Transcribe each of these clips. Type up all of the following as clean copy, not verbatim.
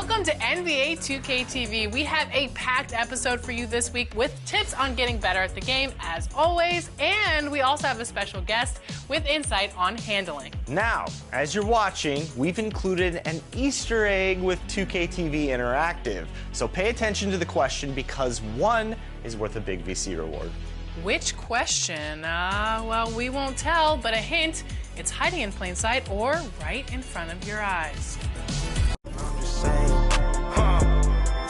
Welcome to NBA 2K TV. We have a packed episode for you this week with tips on getting better at the game, as always, and we also have a special guest with insight on handling. Now, as you're watching, we've included an Easter egg with 2K TV Interactive. So pay attention to the question because one is worth a big VC reward. Which question? Well, we won't tell, but a hint, it's hiding in plain sight or right in front of your eyes.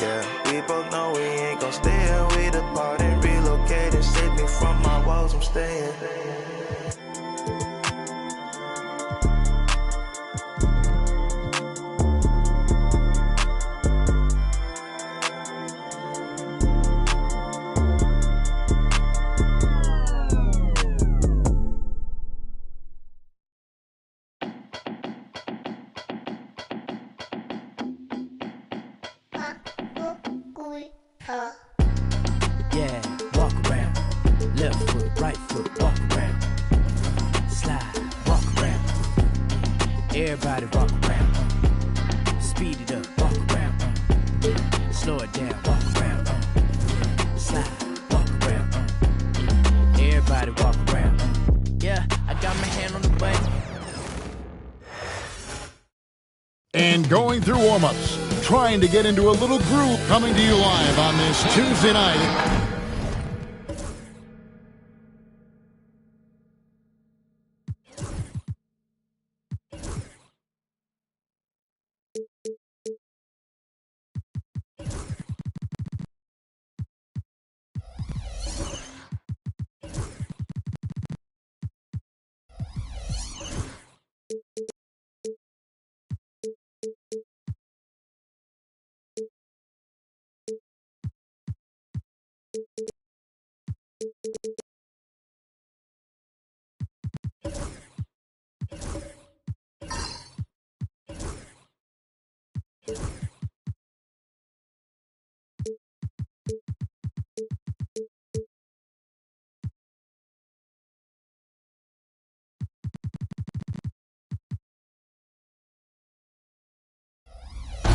Yeah, we both know we ain't gon' stay. We departed, relocated, save me from my walls, I'm staying. Yeah, walk around. Left foot, right foot, walk around. Slide, walk around. Everybody walk around. Speed it up, walk around. Slow it down, walk around. Slide, walk around. Everybody walk around. Yeah, I got my hand on the button. And going through warm-ups, trying to get into a little groove, coming to you live on this Tuesday night.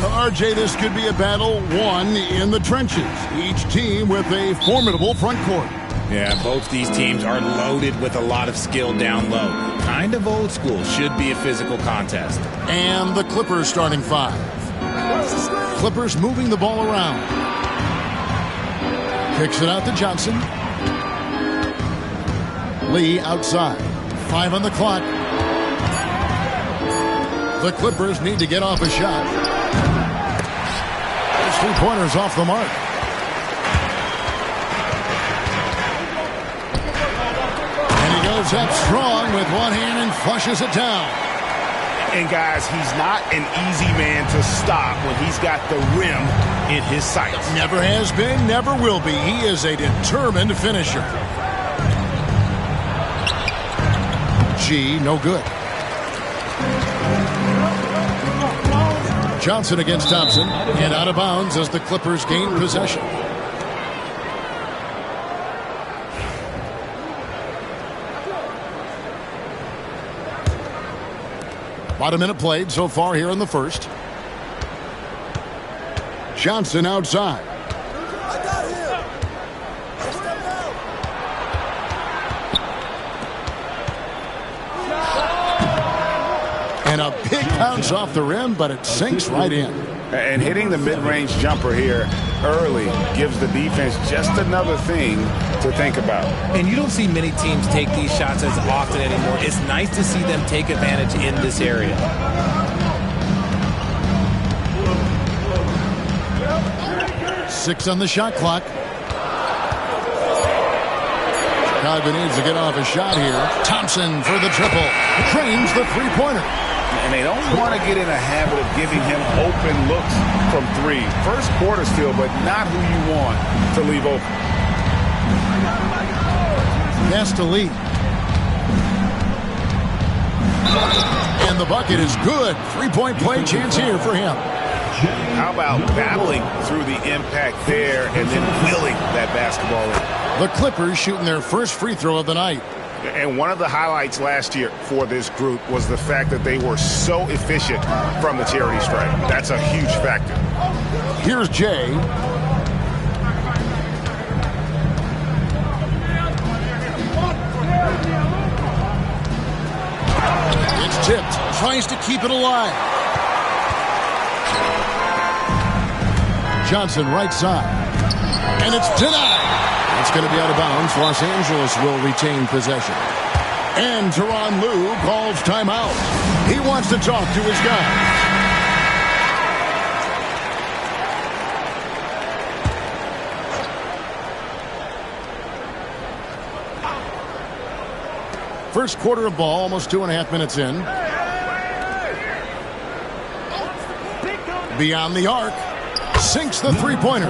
RJ, this could be a battle won in the trenches. Each team with a formidable front court. Yeah, both these teams are loaded with a lot of skill down low. Kind of old school. Should be a physical contest. And the Clippers starting five. Clippers moving the ball around. Kicks it out to Johnson. Lee outside. 5 on the clock. The Clippers need to get off a shot. 3-pointers off the mark. And he goes up strong with one hand and flushes it down. And guys, he's not an easy man to stop when he's got the rim in his sights. Never has been, never will be. He is a determined finisher. G, no good. Johnson against Thompson, and out of bounds as the Clippers gain possession. About a minute played so far here in the first. Johnson outside. I got him. Step out. And a big bounce off the rim, but it sinks right in. And hitting the mid-range jumper here early gives the defense just another thing to think about. And you don't see many teams take these shots as often anymore. It's nice to see them take advantage in this area. 6 on the shot clock. Chicago needs to get off a shot here. Thompson for the triple. Cranes the three-pointer. And they don't want to get in a habit of giving him open looks from 3. First quarter still, but not who you want to leave open. Pass to Lee. And the bucket is good. 3-point play chance here for him. How about battling through the impact there and then wheeling that basketball in? The Clippers shooting their first free throw of the night. And one of the highlights last year for this group was the fact that they were so efficient from the charity stripe. That's a huge factor. Here's Jay. It's tipped. Tries to keep it alive. Johnson right side. And it's denied. It's going to be out of bounds. Los Angeles will retain possession. And Tyronn Lue calls timeout. He wants to talk to his guys. First quarter of ball, almost 2.5 minutes in. Beyond the arc. Sinks the three-pointer.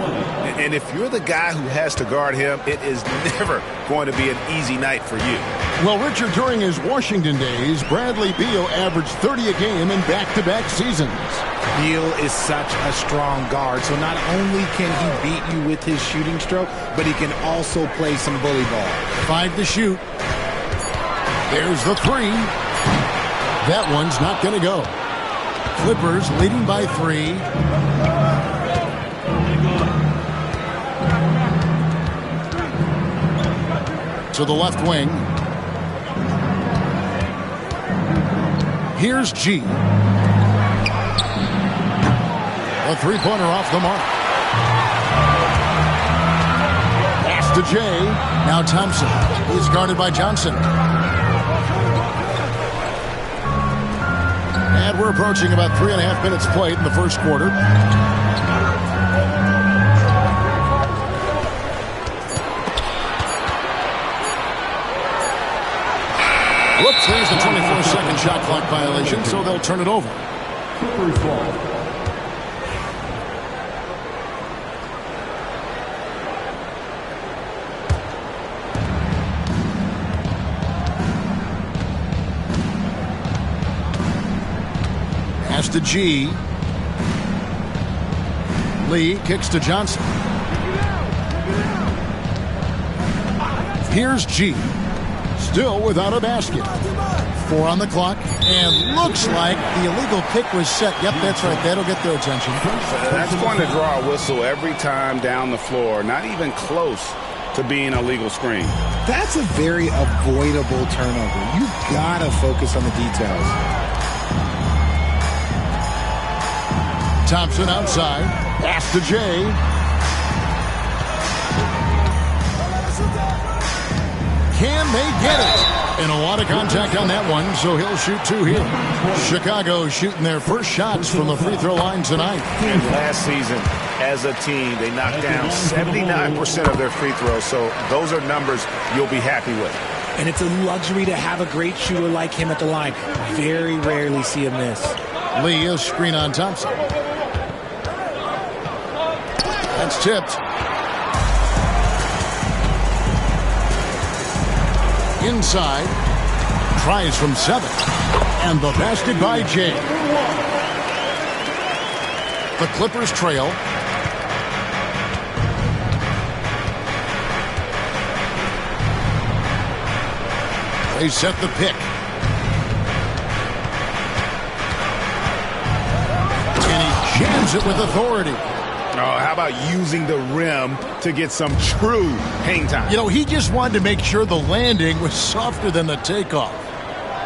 And if you're the guy who has to guard him, it is never going to be an easy night for you. Well, Richard, during his Washington days, Bradley Beal averaged 30 a game in back-to-back seasons. Beal is such a strong guard, so not only can he beat you with his shooting stroke, but he can also play some bully ball. 5 to shoot. There's the three. That one's not going to go. Clippers leading by 3. To the left wing. Here's G. A three-pointer off the mark. Pass to Jay. Now Thompson. He's guarded by Johnson. And we're approaching about 3.5 minutes played in the first quarter. Whoops, there's the 24-second shot clock violation, so they'll turn it over. Pass to G. Lee kicks to Johnson. Here's G. Still without a basket. 4 on the clock, and looks like the illegal pick was set. Yep, that's right. That'll get their attention. That's going to draw a whistle every time down the floor. Not even close to being a legal screen. That's a very avoidable turnover. You gotta focus on the details. Thompson outside. Pass to Jay. Can they get it? And a lot of contact on that one, so he'll shoot 2 here. Chicago shooting their first shots from the free throw line tonight. And last season, as a team, they knocked down 79% of their free throws, so those are numbers you'll be happy with. And it's a luxury to have a great shooter like him at the line. Very rarely see him miss. Lee, a screen on Thompson. That's tipped. Inside, tries from 7, and the basket by Jay. The Clippers trail. They set the pick. And he jams it with authority. Oh, how about using the rim to get some true hang time? You know, he just wanted to make sure the landing was softer than the takeoff.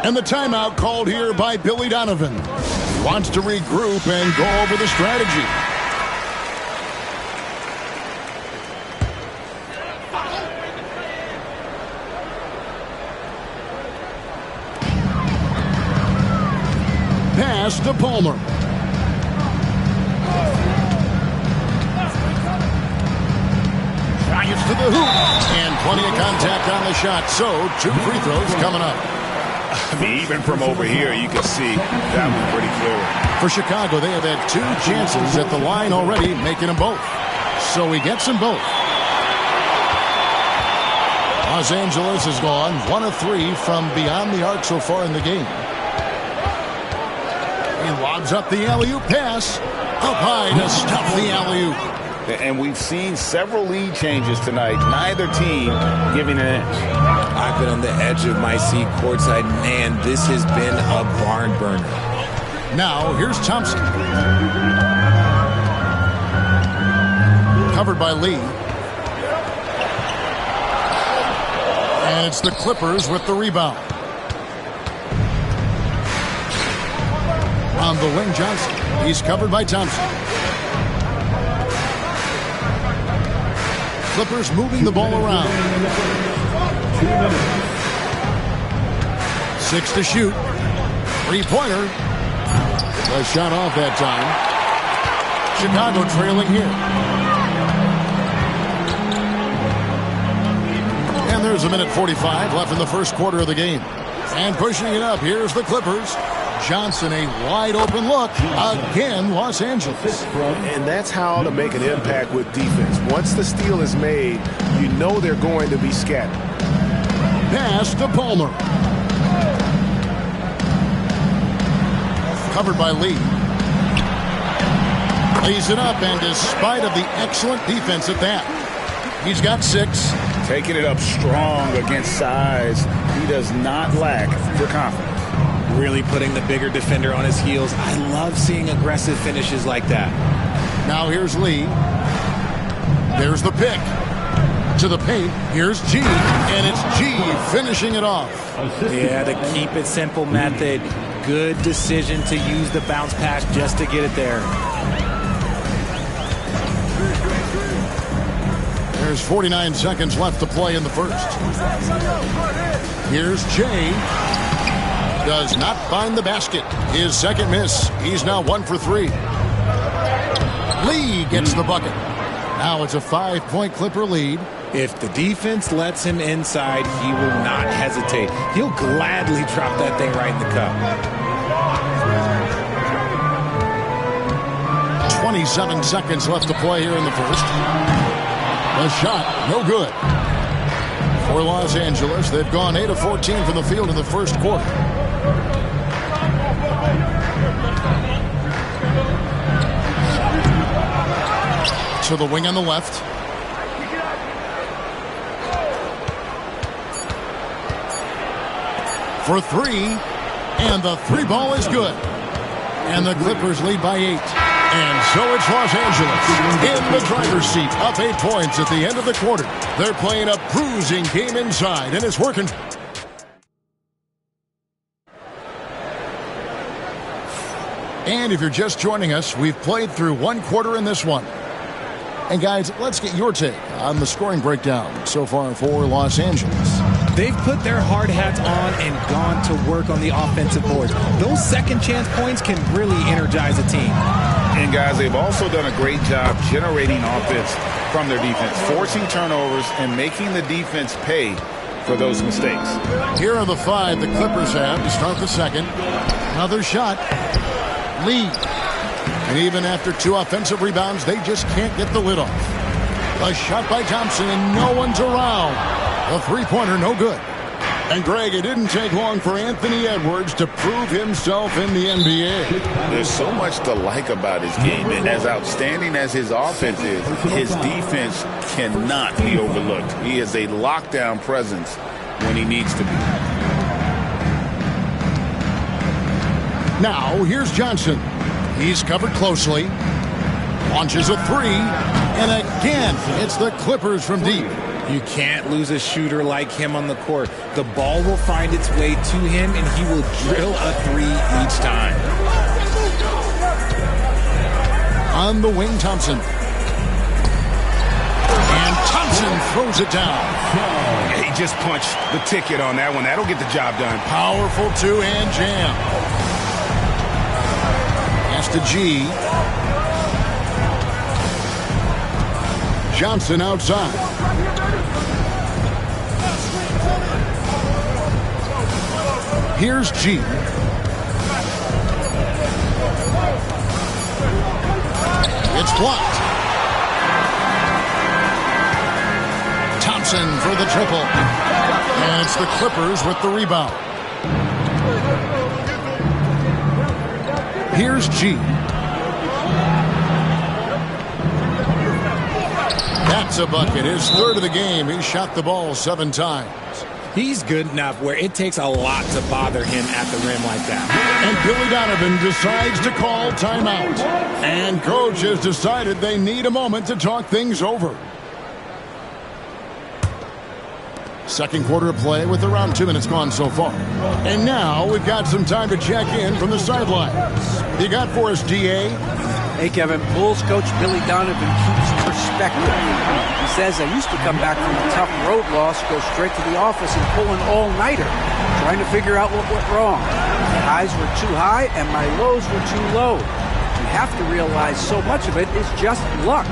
And the timeout called here by Billy Donovan. Wants to regroup and go over the strategy. Pass to Palmer. Gets to the hoop, and plenty of contact on the shot, so 2 free throws coming up. I mean, even from over here, you can see that was pretty clear. For Chicago, they have had 2 chances at the line already, making them both. So he gets them both. Los Angeles has gone 1 of 3 from beyond the arc so far in the game. He lobs up the alley-oop pass. Up high to stop the alley-oop. And we've seen several lead changes tonight. Neither team giving an inch. I've been on the edge of my seat courtside. Man, this has been a barn burner. Now, here's Thompson. Covered by Lee. And it's the Clippers with the rebound. On the wing, Johnson. He's covered by Thompson. Clippers moving the ball around. 6 to shoot. Three-pointer. A shot off that time. Chicago trailing here. And there's a minute 45 left in the first quarter of the game. And pushing it up, here's the Clippers. Johnson, a wide open look. Again, Los Angeles. And that's how to make an impact with defense. Once the steal is made, you know they're going to be scattered. Pass to Palmer. Covered by Lee. Lays it up, and despite of the excellent defense at that, he's got 6. Taking it up strong against size. He does not lack for confidence. Really putting the bigger defender on his heels. I love seeing aggressive finishes like that. Now here's Lee. There's the pick. To the paint. Here's G. And it's G finishing it off. Yeah, the keep it simple method. Good decision to use the bounce pass just to get it there. There's 49 seconds left to play in the first. Here's Jay. Does not find the basket. His second miss. He's now 1 for 3. Lee gets the bucket. Now it's a 5-point Clipper lead. If the defense lets him inside, he will not hesitate. He'll gladly drop that thing right in the cup. 27 seconds left to play here in the first. The shot, no good. For Los Angeles, they've gone 8 of 14 from the field in the first quarter. To the wing on the left. For 3. And the 3 ball is good. And the Clippers lead by 8. And so it's Los Angeles in the driver's seat, up 8 points at the end of the quarter. They're playing a bruising game inside, and it's working. And if you're just joining us, we've played through 1 quarter in this one. And guys, let's get your take on the scoring breakdown so far for Los Angeles. They've put their hard hats on and gone to work on the offensive boards. Those second chance points can really energize a team. And guys, they've also done a great job generating offense from their defense, forcing turnovers and making the defense pay for those mistakes. Here are the 5 the Clippers have to start the second. Another shot. Lee. And even after 2 offensive rebounds, they just can't get the lid off. A shot by Thompson, and no one's around. A 3-pointer, no good. And Greg, it didn't take long for Anthony Edwards to prove himself in the NBA. There's so much to like about his game. And as outstanding as his offense is, his defense cannot be overlooked. He is a lockdown presence when he needs to be. Now, here's Johnson. He's covered closely. Launches a 3. And again, it's the Clippers from deep. You can't lose a shooter like him on the court. The ball will find its way to him, and he will drill a 3 each time. On the wing, Thompson. And Thompson throws it down. He just punched the ticket on that one. That'll get the job done. Powerful 2-hand jam. Pass to G. Johnson outside. Here's G. It's blocked. Thompson for the triple. And it's the Clippers with the rebound. Here's G. That's a bucket. His third of the game. He shot the ball 7 times. He's good enough where it takes a lot to bother him at the rim like that. And Billy Donovan decides to call timeout. And coach has decided they need a moment to talk things over. Second quarter of play with around 2 minutes gone so far. And now we've got some time to check in from the sidelines. You got for us, DA? Hey, Kevin. Bulls coach Billy Donovan keeps perspective. He says, I used to come back from a tough road loss, go straight to the office and pull an all-nighter, trying to figure out what went wrong. My highs were too high and my lows were too low. You have to realize so much of it is just luck.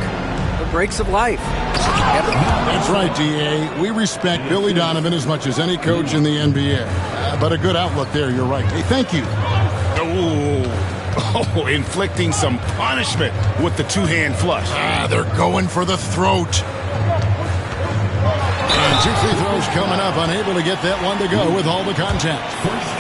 The breaks of life. That's right, DA. We respect Billy Donovan as much as any coach in the NBA. But a good outlook there, you're right. Hey, thank you. Oh, inflicting some punishment with the two-hand flush. They're going for the throat. And 2 free throws coming up, unable to get that one to go with all the contact.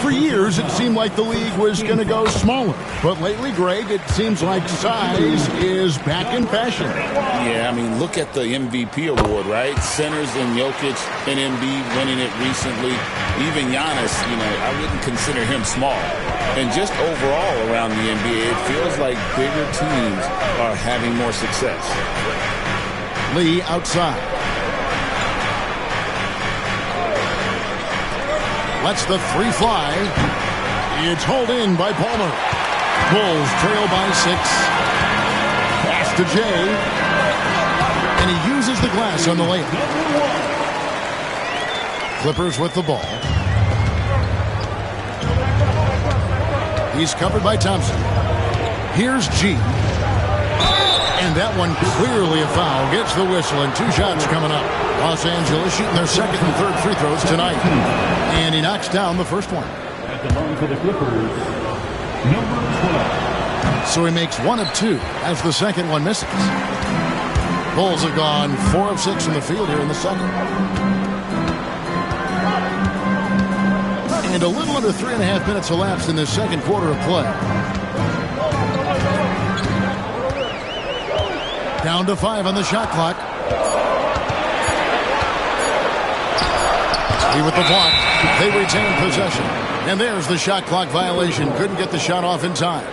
For years, it seemed like the league was going to go smaller. But lately, Greg, it seems like size is back in fashion. Yeah, I mean, look at the MVP award, right? Centers and Jokic and Embiid winning it recently. Even Giannis, I wouldn't consider him small. And just overall around the NBA, it feels like bigger teams are having more success. Lee outside. Lets the 3 fly. It's hauled in by Palmer. Bulls trail by 6. Pass to Jay. And he uses the glass on the layup. Clippers with the ball. He's covered by Thompson. Here's G. And that one clearly a foul. Gets the whistle and 2 shots coming up. Los Angeles shooting their second and third free throws tonight. And he knocks down the first one. At the line for the Clippers, number 12. So he makes 1 of 2 as the second one misses. Bulls have gone 4 of 6 from the field here in the second. And a little under 3.5 minutes elapsed in this second quarter of play. Down to 5 on the shot clock. He with the block. They retain possession. And there's the shot clock violation. Couldn't get the shot off in time.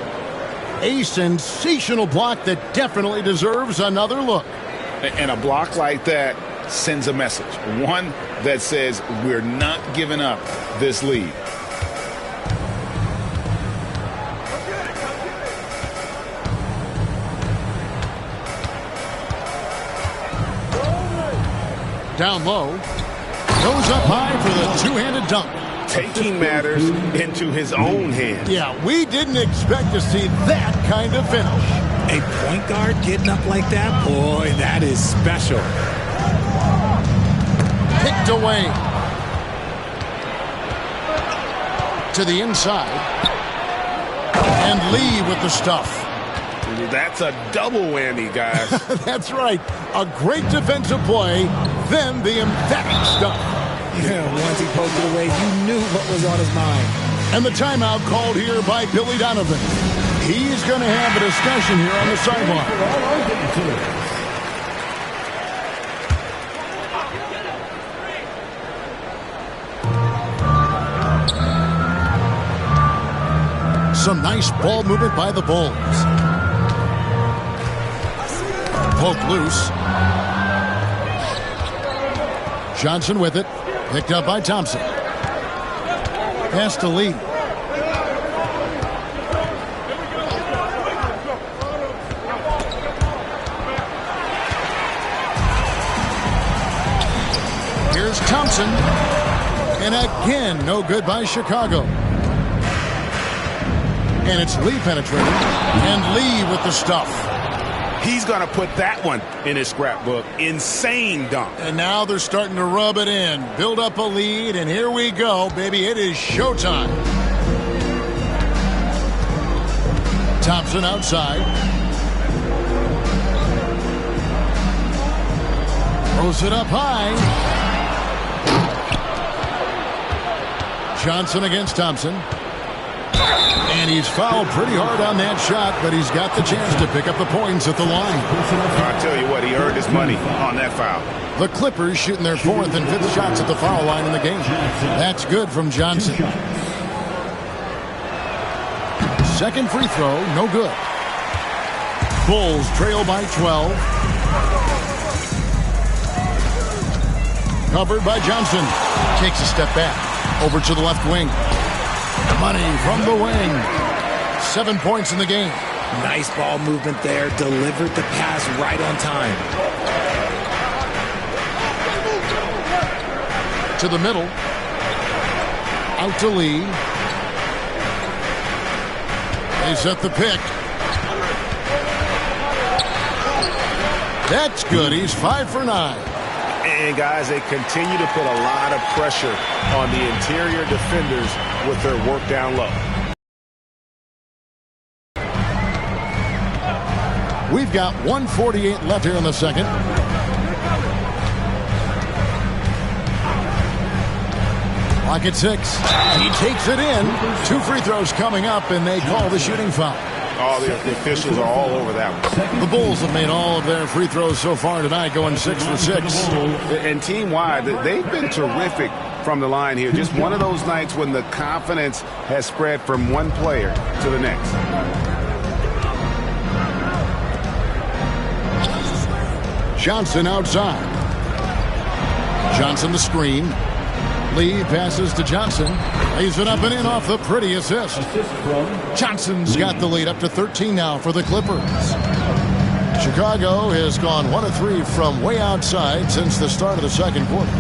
A sensational block that definitely deserves another look. And a block like that sends a message. One that says we're not giving up this lead. Down low. Goes up high for the two-handed dunk. Taking matters into his own hands. Yeah, we didn't expect to see that kind of finish. A point guard getting up like that? Boy, that is special. Picked away. To the inside. And Lee with the stuff. That's a double whammy, guys. That's right. A great defensive play, then the emphatic stuff. Yeah, once he posted away, you knew what was on his mind. And the timeout called here by Billy Donovan. He's going to have a discussion here on the sideline. Some nice ball movement by the Bulls. Poked loose. Johnson with it. Picked up by Thompson. Pass to Lee. Here's Thompson. And again, no good by Chicago. And it's Lee penetrating. And Lee with the stuff. He's going to put that one in his scrapbook. Insane dunk. And now they're starting to rub it in. Build up a lead, and here we go, baby. It is showtime. Thompson outside. Throws it up high. Johnson against Thompson. And he's fouled pretty hard on that shot, but he's got the chance to pick up the points at the line. I'll tell you what, he earned his money on that foul. The Clippers shooting their 4th and 5th shots at the foul line in the game. That's good from Johnson. Second free throw, no good. Bulls trail by 12. Covered by Johnson. Takes a step back. Over to the left wing. Money from the wing. 7 points in the game. Nice ball movement there. Delivered the pass right on time. To the middle. Out to Lee. They set the pick. That's good. He's 5 for 9. And, guys, they continue to put a lot of pressure on the interior defenders with their work down low. We've got 1:48 left here in the second. Clock at 6. He takes it in. 2 free throws coming up, and they call the shooting foul. Oh, the officials are all over that one. The Bulls have made all of their free throws so far tonight, going 6 for 6. And team-wide, they've been terrific from the line here. Just one of those nights when the confidence has spread from one player to the next. Johnson outside. Johnson the screen. Lee passes to Johnson. Lays it up and in off the pretty assist. Johnson's got the lead up to 13 now for the Clippers. Chicago has gone 1 of 3 from way outside since the start of the second quarter.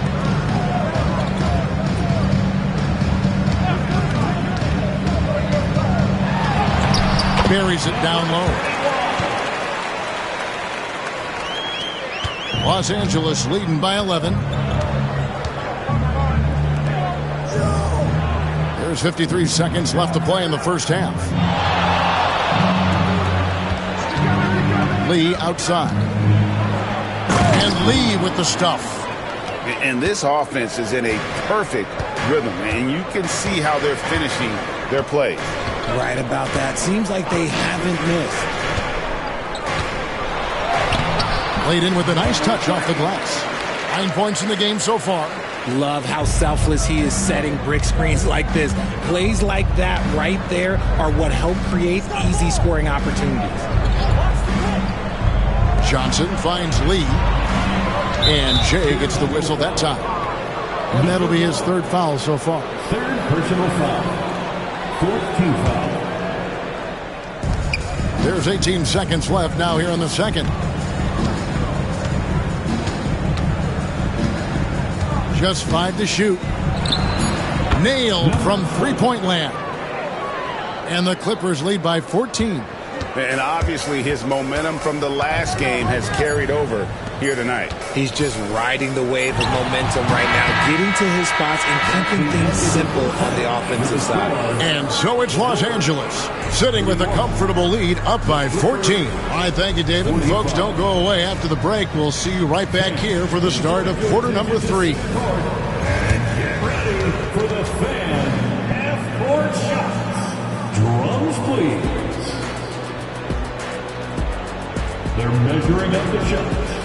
Buries it down low. Los Angeles leading by 11. There's 53 seconds left to play in the first half. Lee outside. And Lee with the stuff. And this offense is in a perfect rhythm, and you can see how they're finishing their plays. Right about that. Seems like they haven't missed. Played in with a nice touch off the glass. 9 points in the game so far. Love how selfless he is setting brick screens like this. Plays like that right there are what help create easy scoring opportunities. Johnson finds Lee. And Jay gets the whistle that time. And that'll be his 3rd foul so far. 3rd personal foul. 4th team foul. There's 18 seconds left now here in the second. Just 5 to shoot. Nailed from three-point land. And the Clippers lead by 14. And obviously his momentum from the last game has carried over here tonight. He's just riding the wave of momentum right now, getting to his spots and keeping things simple on the offensive side. And so it's Los Angeles, sitting with a comfortable lead, up by 14. I thank you, David. Folks, don't go away after the break. We'll see you right back here for the start of quarter number 3. And get ready for the fan half-court shots. Drums, please. They're measuring up the shots.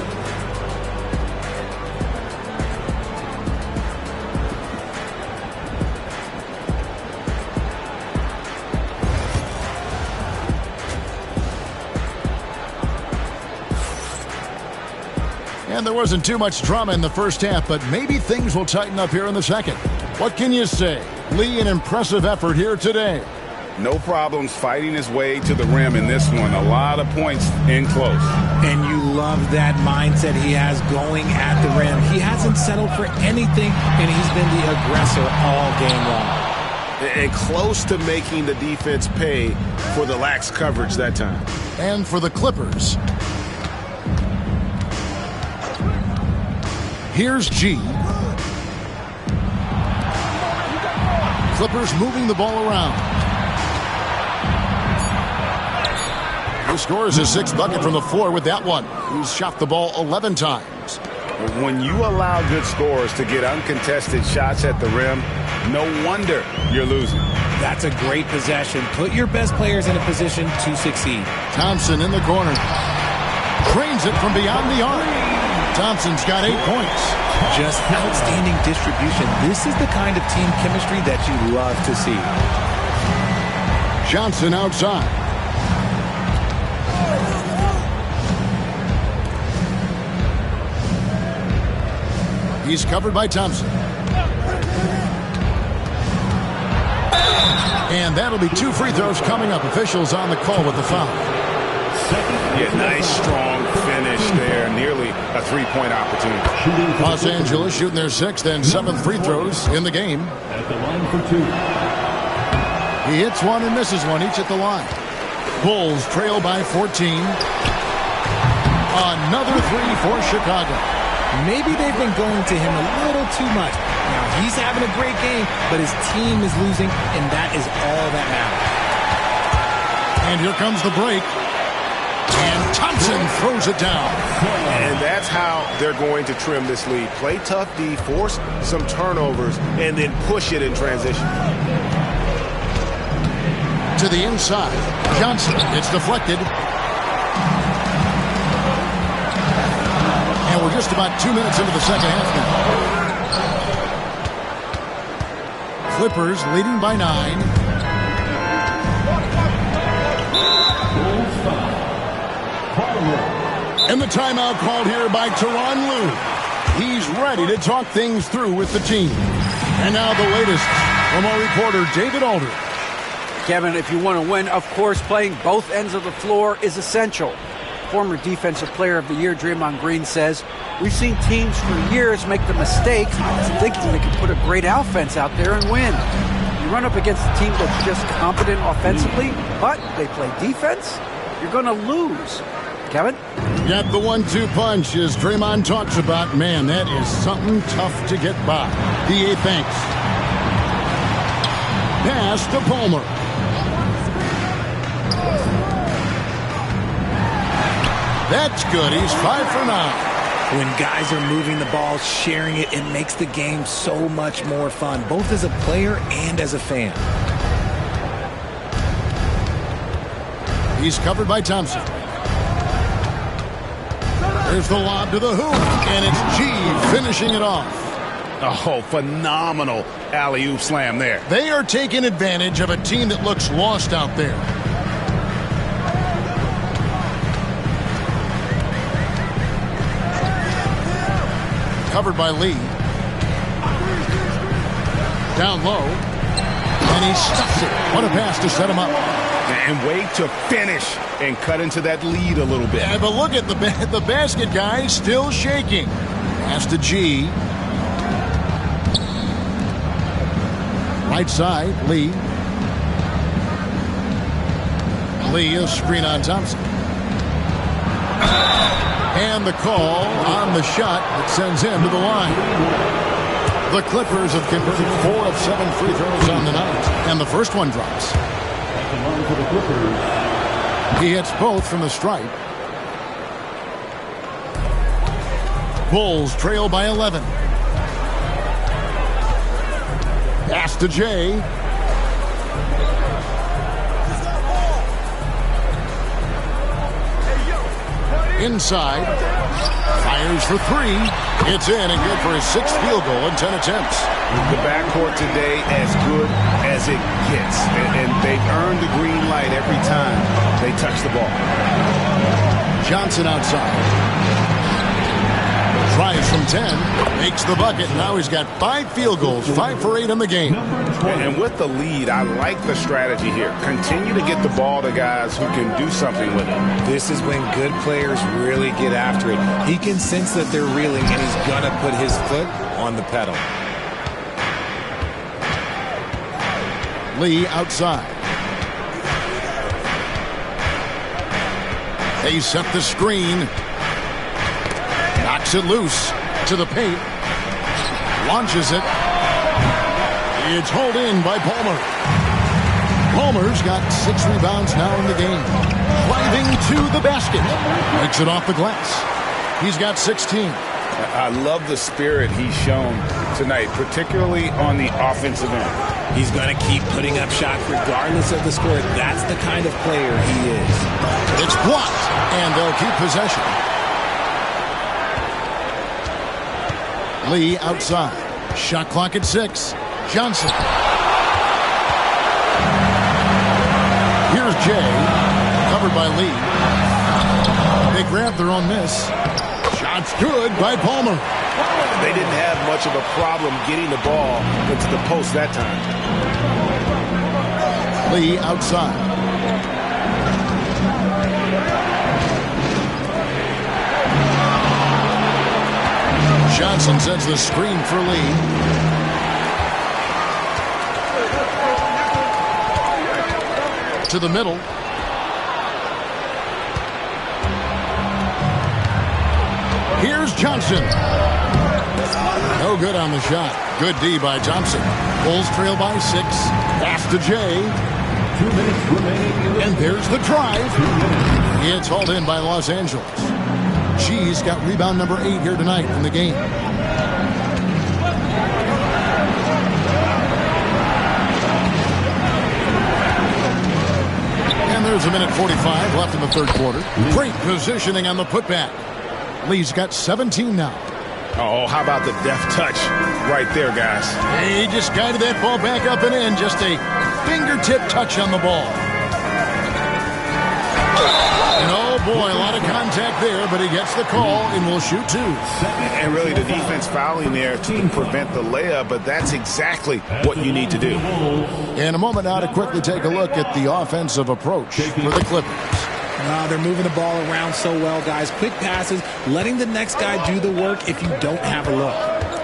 And there wasn't too much drama in the first half, but maybe things will tighten up here in the second. What can you say? Lee, an impressive effort here today. No problems fighting his way to the rim in this one. A lot of points in close. And you love that mindset he has going at the rim. He hasn't settled for anything, and he's been the aggressor all game long. And close to making the defense pay for the lax coverage that time. And for the Clippers, here's G. Clippers moving the ball around. He scores his 6th bucket from the floor with that one. He's shot the ball 11 times. When you allow good scorers to get uncontested shots at the rim, no wonder you're losing. That's a great possession. Put your best players in a position to succeed. Thompson in the corner. Trains it from beyond the arc. Thompson's got 8 points. Just outstanding distribution. This is the kind of team chemistry that you love to see. Johnson outside. He's covered by Thompson. And that'll be 2 free throws coming up. Officials on the call with the foul. Yeah, nice, strong finish there. Nearly a 3-point opportunity. Los Angeles shooting their 6th and 7th free throws in the game. At the line for 2. He hits one and misses one, each at the line. Bulls trail by 14. Another 3 for Chicago. Maybe they've been going to him a little too much. Now, he's having a great game, but his team is losing, and that is all that matters. And here comes the break. And Thompson throws it down. And that's how they're going to trim this lead. Play tough D, force some turnovers, and then push it in transition. To the inside. Johnson. It's deflected. And we're just about 2 minutes into the second half now. Clippers leading by 9. And the timeout called here by Tyronn Lue. He's ready to talk things through with the team. And now the latest from our reporter, David Alder. Kevin, if you want to win, of course, playing both ends of the floor is essential. Former Defensive Player of the Year Draymond Green says, we've seen teams for years make the mistake thinking they can put a great offense out there and win. You run up against a team that's just competent offensively, but they play defense, you're going to lose. Kevin? Got the 1-2 punch as Draymond talks about. Man, that is something tough to get by. D.A. thanks. Pass to Palmer. That's good. He's 5 for 9. When guys are moving the ball, sharing it, it makes the game so much more fun, both as a player and as a fan. He's covered by Thompson. There's the lob to the hoop, and it's G finishing it off. Oh, phenomenal alley-oop slam there. They are taking advantage of a team that looks lost out there. Covered by Lee. Down low. And he stuffs it. What a pass to set him up. And wait to finish and cut into that lead a little bit. Yeah, but look at the basket guy still shaking. Pass to G. Right side, Lee. Lee, a screen on Thompson. And the call on the shot that sends him to the line. The Clippers have converted 4 of 7 free throws on the night. And the first one drops. He hits both from the stripe. Bulls trail by 11. Pass to Jay. Inside. Fires for 3. It's in and good for his 6th field goal in 10 attempts. The backcourt today as good as it gets. And they've earned the green light every time they touch the ball. Johnson outside. Tries from 10, makes the bucket. Now he's got 5 field goals, 5 for 8 in the game. And with the lead, I like the strategy here. Continue to get the ball to guys who can do something with it. This is when good players really get after it. He can sense that they're reeling, and he's going to put his foot on the pedal. Lee outside. They set the screen. Knocks it loose to the paint. Launches it. It's hauled in by Palmer. Palmer's got 6 rebounds now in the game. Driving to the basket. Makes it off the glass. He's got 16. I love the spirit he's shown tonight, particularly on the offensive end. He's going to keep putting up shots regardless of the score. That's the kind of player he is. It's blocked, and they'll keep possession. Lee outside. Shot clock at 6. Johnson. Here's Jay. Covered by Lee. They grab their own miss. Shot's good by Palmer. They didn't have much of a problem getting the ball into the post that time. Lee outside. Johnson sets the screen for Lee. To the middle. Here's Johnson. No good on the shot. Good D by Thompson. Bulls trail by 6. Pass to Jay. 2 minutes remaining. And there's the drive. It's hauled in by Los Angeles. G's got rebound number 8 here tonight in the game. And there's a minute 45 left in the third quarter. Great positioning on the putback. Lee's got 17 now. Oh, how about the deft touch right there, guys? He just guided that ball back up and in. Just a fingertip touch on the ball. And oh boy, a lot of contact there, but he gets the call and will shoot 2. And really the defense fouling there to prevent the layup, but that's exactly what you need to do. In a moment now to quickly take a look at the offensive approach for the Clippers. They're moving the ball around so well, guys. Quick passes, letting the next guy do the work if you don't have a look.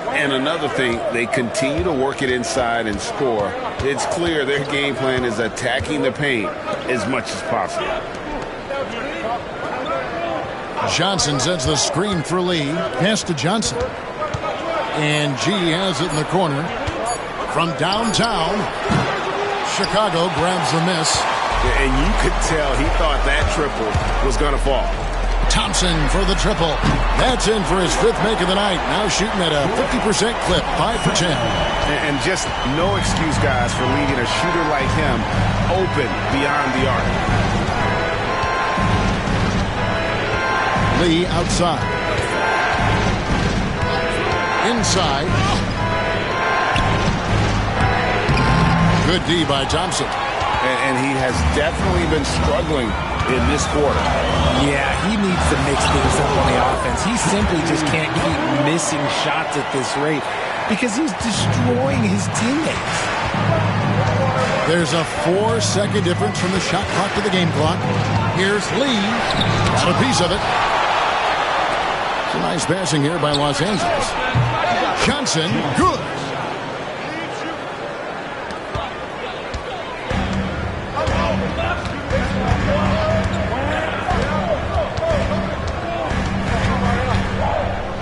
And another thing, they continue to work it inside and score. It's clear their game plan is attacking the paint as much as possible. Johnson sets the screen for Lee. Pass to Johnson. And G has it in the corner. From downtown, Chicago grabs the miss. And you could tell he thought that triple was going to fall. Thompson for the triple. That's in for his 5th make of the night. Now shooting at a 50% clip, 5 for 10. And just no excuse, guys, for leaving a shooter like him open beyond the arc. Lee outside. Inside. Good D by Thompson. And he has definitely been struggling in this quarter. Yeah, he needs to mix things up on the offense. He simply just can't keep missing shots at this rate because he's destroying his teammates. There's a 4-second difference from the shot clock to the game clock. Here's Lee. Got a piece of it. It's a nice passing here by Los Angeles. Johnson, good.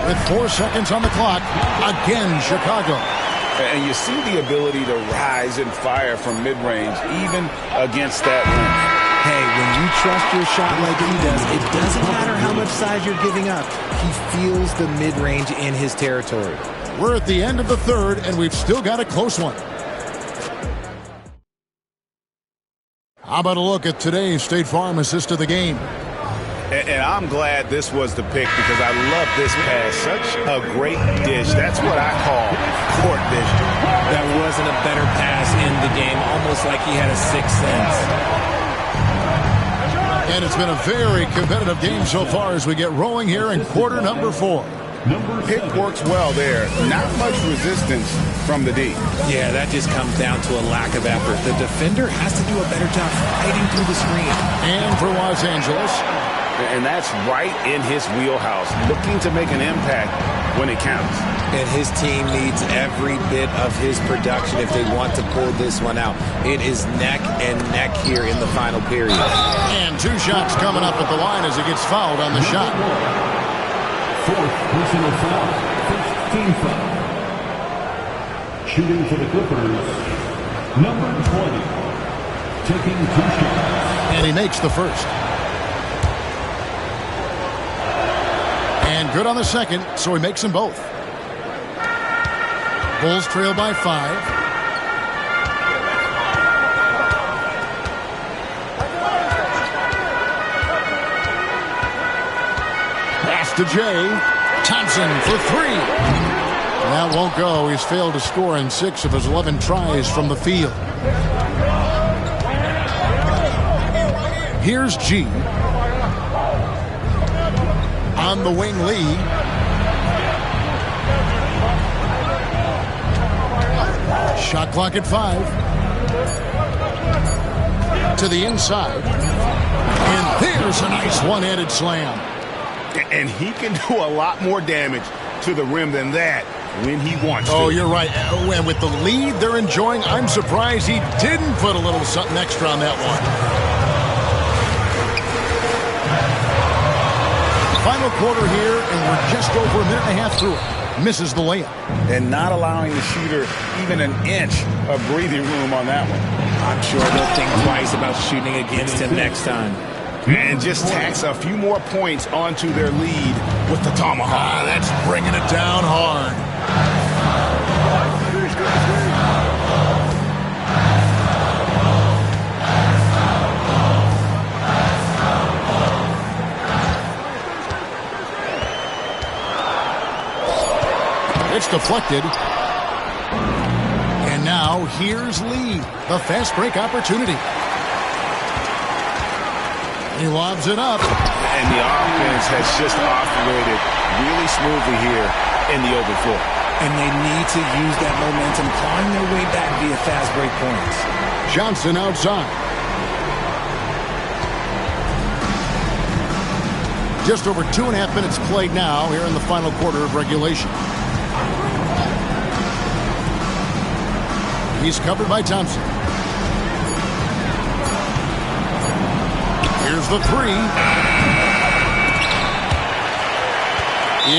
With 4 seconds on the clock, again Chicago. And you see the ability to rise and fire from mid-range, even against that length. Hey, when you trust your shot like he does, it doesn't matter how much size you're giving up. He feels the mid-range in his territory. We're at the end of the third, and we've still got a close one. How about a look at today's State Farm assist of the game? And I'm glad this was the pick because I love this pass. Such a great dish. That's what I call court vision. That wasn't a better pass in the game, almost like he had a sixth sense. And it's been a very competitive game so far as we get rolling here in quarter number 4. Pick works well there. Not much resistance from the D. Yeah, that just comes down to a lack of effort. The defender has to do a better job fighting through the screen. And for Los Angeles. And that's right in his wheelhouse, looking to make an impact when it counts. And his team needs every bit of his production if they want to pull this one out. It is neck and neck here in the final period. And 2 shots coming up at the line as he gets fouled on the shot. 4th personal foul, 1st team foul. Shooting for the Clippers, number 20, taking 2 shots. And he makes the first. And And good on the second, so he makes them both. Bulls trail by 5. Pass to Jay. Thompson for 3. That won't go. He's failed to score in 6 of his 11 tries from the field. Here's G. On the wing, Lee. Shot clock at 5. To the inside. And there's a nice one-handed slam. And he can do a lot more damage to the rim than that when he wants to. Oh, you're right. And with the lead they're enjoying, I'm surprised he didn't put a little something extra on that one. Final quarter here, and we're just over a minute and a half through it. Misses the layup. And not allowing the shooter even an inch of breathing room on that one. I'm sure they'll think twice about shooting against him next time. And just tacks a few more points onto their lead with the tomahawk. That's bringing it down hard. It's deflected. And now here's Lee. The fast break opportunity. He lobs it up. And the offense has just operated really smoothly here in the open floor. And they need to use that momentum, clawing their way back via fast break points. Johnson outside. Just over 2.5 minutes played now here in the final quarter of regulation. He's covered by Thompson. Here's the 3.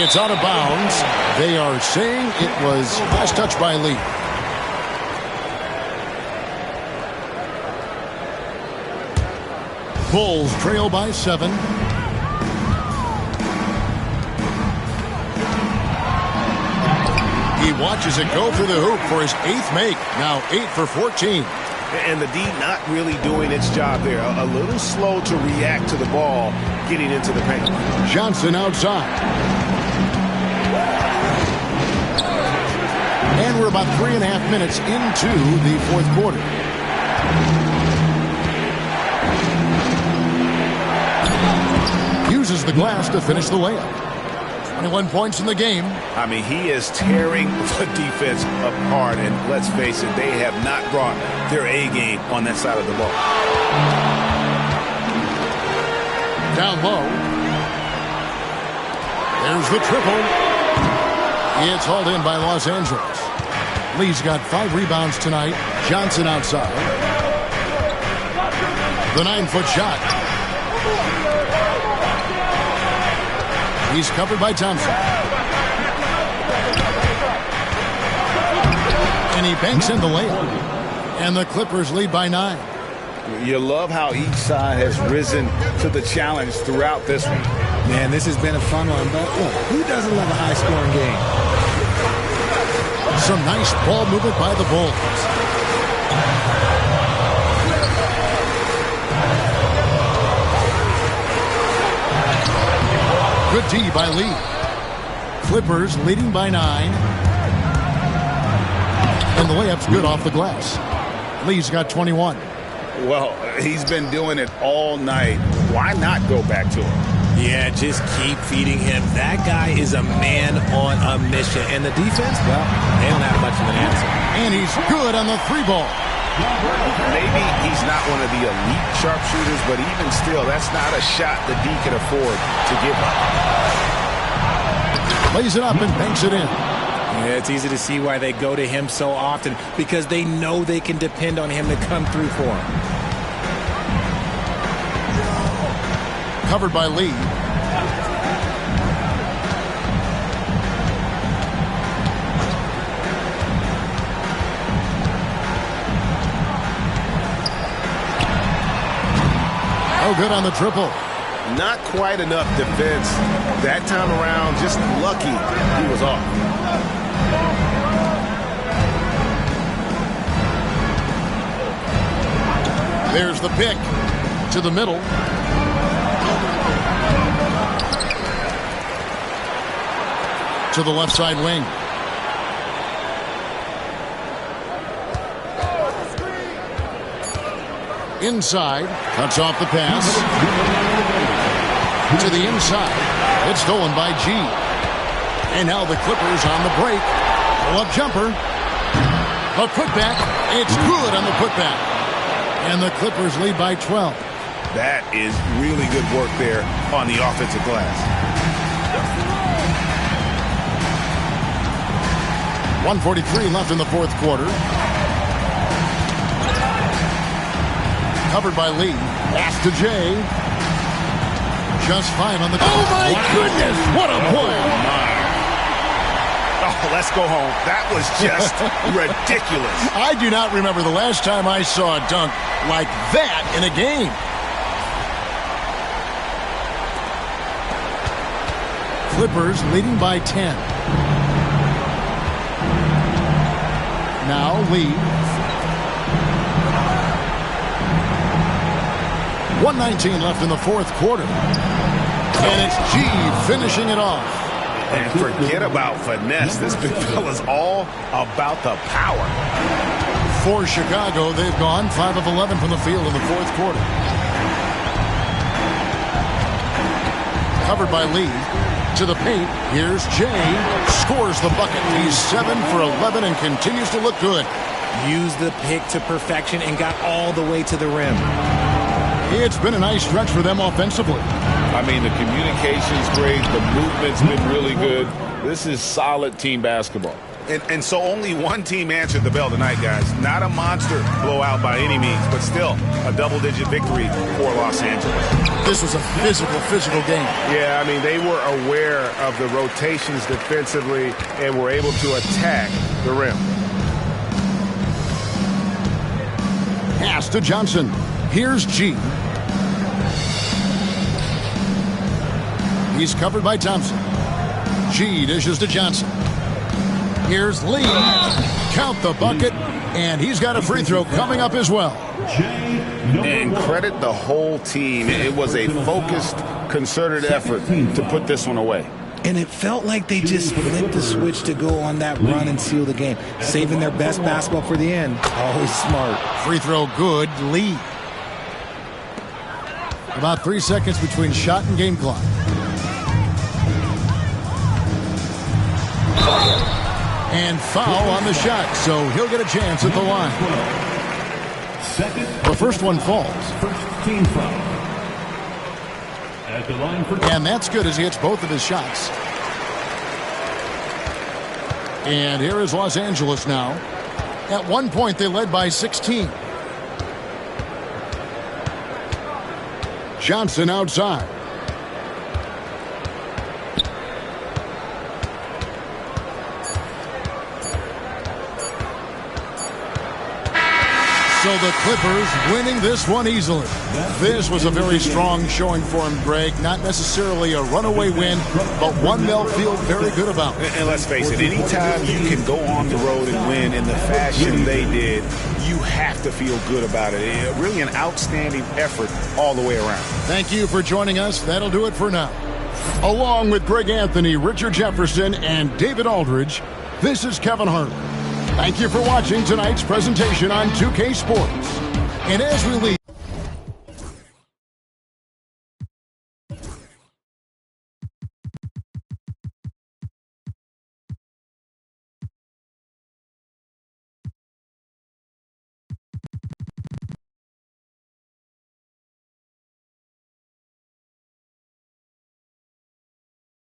It's out of bounds. They are saying it was last touch by Lee. Bulls trail by 7. He watches it go through the hoop for his 8th make. Now 8 for 14. And the D not really doing its job there. A little slow to react to the ball getting into the paint. Johnson outside. And we're about 3.5 minutes into the 4th quarter. Uses the glass to finish the layup. 21 points in the game. I mean, he is tearing the defense apart, and let's face it, they have not brought their A game on that side of the ball. Down low. There's the triple. It's hauled in by Los Angeles. Lee's got 5 rebounds tonight. Johnson outside. The 9-foot shot. He's covered by Thompson. And he banks in the layup. And the Clippers lead by 9. You love how each side has risen to the challenge throughout this one. Man, this has been a fun one, but look, who doesn't love a high-scoring game? Some nice ball movement by the Bulls. Good D by Lee. Clippers leading by 9. And the layup's good off the glass. Lee's got 21. Well, he's been doing it all night. Why not go back to him? Yeah, just keep feeding him. That guy is a man on a mission. And the defense, well, they don't have much of an answer. And he's good on the 3-ball. Maybe he's not one of the elite sharpshooters, but even still, that's not a shot the D can afford to give up. Lays it up and banks it in. Yeah, it's easy to see why they go to him so often, because they know they can depend on him to come through for them. Covered by Lee. Oh, good on the triple. Not quite enough defense. That time around, just lucky he was off. There's the pick to the middle. To the left side wing. Inside, cuts off the pass. To the inside. It's stolen by G. And now the Clippers on the break. Pull-up jumper. A putback. It's good on the putback. And the Clippers lead by 12. That is really good work there on the offensive glass. 1:43 left in the fourth quarter. Covered by Lee. Pass to Jay. Just 5 on the... Oh, my goodness! What a play! Oh, let's go home. That was just ridiculous. I do not remember the last time I saw a dunk like that in a game. Clippers leading by 10. Now Lee. 1:19 left in the fourth quarter. And it's G finishing it off. And forget about finesse. This big fella's all about the power. For Chicago, they've gone 5 of 11 from the field in the fourth quarter. Covered by Lee. To the paint. Here's Jay. Scores the bucket. He's 7 for 11 and continues to look good. Used the pick to perfection and got all the way to the rim. It's been a nice stretch for them offensively. I mean, the communication's great. The movement's been really good. This is solid team basketball. And so only one team answered the bell tonight, guys. Not a monster blowout by any means, but still a double-digit victory for Los Angeles. This was a physical game. Yeah, I mean, they were aware of the rotations defensively and were able to attack the rim. Pass to Johnson. Here's G. He's covered by Thompson. G dishes to Johnson. Here's Lee. Count the bucket. And he's got a free throw coming up as well. And credit the whole team. It was a focused, concerted effort to put this one away. And it felt like they just flipped the switch to go on that run and seal the game. Saving their best basketball for the end. Always smart. Free throw good. Lee. About 3 seconds between shot and game clock. And foul on the shot, so he'll get a chance at the line. The first one falls. First team foul. At the line for... And that's good as he hits both of his shots. And here is Los Angeles now. At one point, they led by 16. Johnson outside. So the Clippers winning this one easily. This was a very strong showing for him, Greg. Not necessarily a runaway win, but one they'll feel very good about. And let's face it, anytime you can go on the road and win in the fashion they did, you have to feel good about it. Really an outstanding effort all the way around. Thank you for joining us. That'll do it for now. Along with Greg Anthony, Richard Jefferson, and David Aldridge, this is Kevin Harlan. Thank you for watching tonight's presentation on 2K Sports. And as we leave,